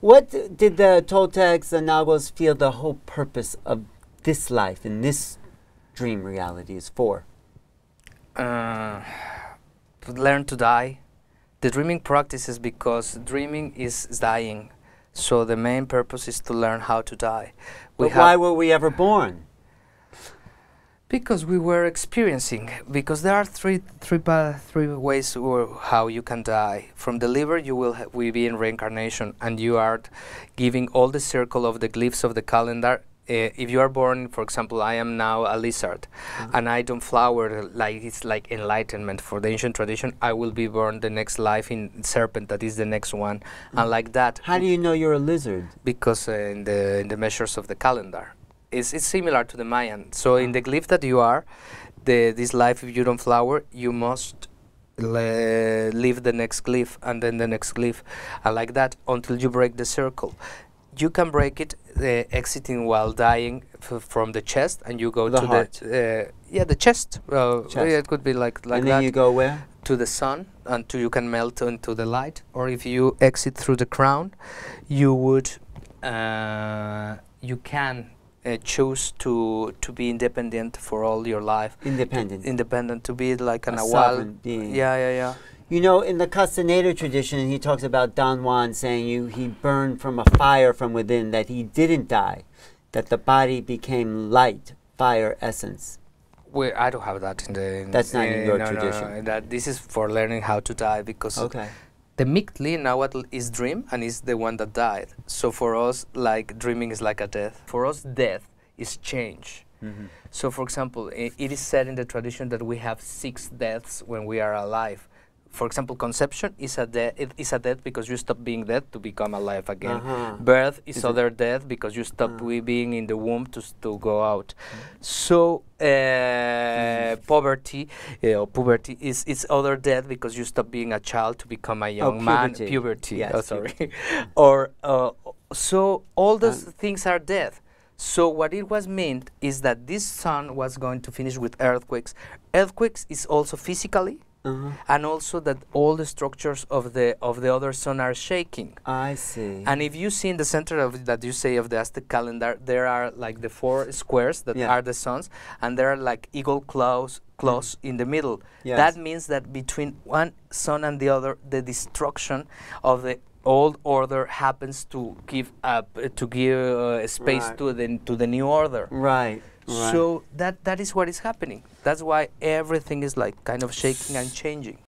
What did the Toltecs, the Naguals, feel the whole purpose of this life and this dream reality is for? To learn to die. The dreaming practice is because dreaming is dying. So the main purpose is to learn how to die. But why were we ever born? Because we were experiencing. Because there are three ways how you can die. From the liver, you will be in reincarnation, and you are giving all the circle of the glyphs of the calendar. If you are born, for example, I am now a lizard, and I don't flower like it's like enlightenment for the ancient tradition. I will be born the next life in serpent, that is the next one, and like that. How do you know you're a lizard? Because in the measures of the calendar, it's similar to the Mayan. So in the glyph that you are, this life, if you don't flower, you must leave the next glyph and then the next glyph, and like that until you break the circle. You can break it exiting while dying from the chest, and you go the to heart. the chest. Chest. Yeah, it could be like And that. then you go where? To the sun, until you can melt into the light. Or if you exit through the crown, you would you can choose to be independent for all your life. Independent, to be like an sovereign being. Yeah. You know, in the Castaneda tradition, he talks about Don Juan saying he burned from a fire from within, that he didn't die, that the body became light, fire, essence. I don't have that in the... That's not in your tradition. No, this is for learning how to die, because the Mictli Nahuatl is dream and is the one that died. So for us, like dreaming is like a death. For us, death is change. So for example, it is said in the tradition that we have 6 deaths when we are alive. For example, conception is a death. It is a death because you stop being dead to become alive again. Birth is other death because you stop being in the womb to go out. So poverty or puberty is other death because you stop being a child to become a young man. Puberty. Yes, sorry. Or so all those things are death. So what it was meant is that this sun was going to finish with earthquakes. Earthquakes is also physically. And also that all the structures of the other sun are shaking. I see. And if you see in the center of that you say of the Aztec calendar, there are like the 4 squares that are the suns, and there are like eagle claws in the middle. That means that between one sun and the other, the destruction of the old order happens to give space to the new order. Right. So that is what is happening. That's why everything is like kind of shaking and changing.